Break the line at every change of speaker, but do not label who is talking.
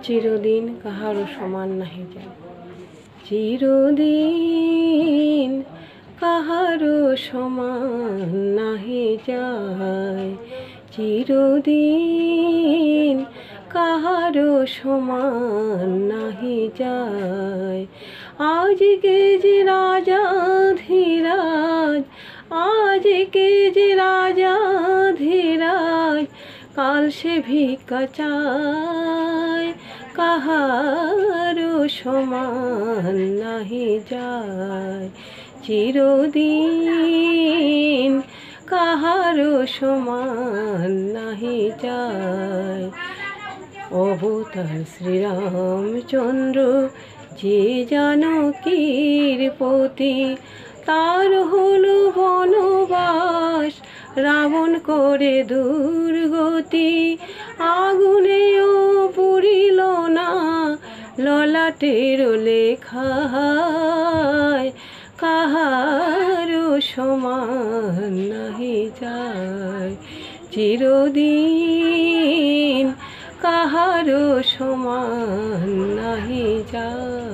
চিরদিন কাহারও সমান নাহি যায়, চিরদিন কাহারও সমান নাহি যায়, চিরদিন কাহারও সমান নাহি যায়। আজকে যে রাজা ধীরাজ, আজকে যে রাজা ধীরাজ, কাল সে ভিক্ষা চায়, কাহারও সমান নাহি যায়, চিরদিন কাহারও সমান নাহি যায়। অবতার শ্রীরামচন্দ্র যে জানকীর পতি, তার হলো বনবাস রাবণ করে দুর্গতি। আগুনেও পুড়িল না ললাটের লেখা, কাহারও সমান নাহি যায়, চিরদিন কাহারও সমান নাহি যায়।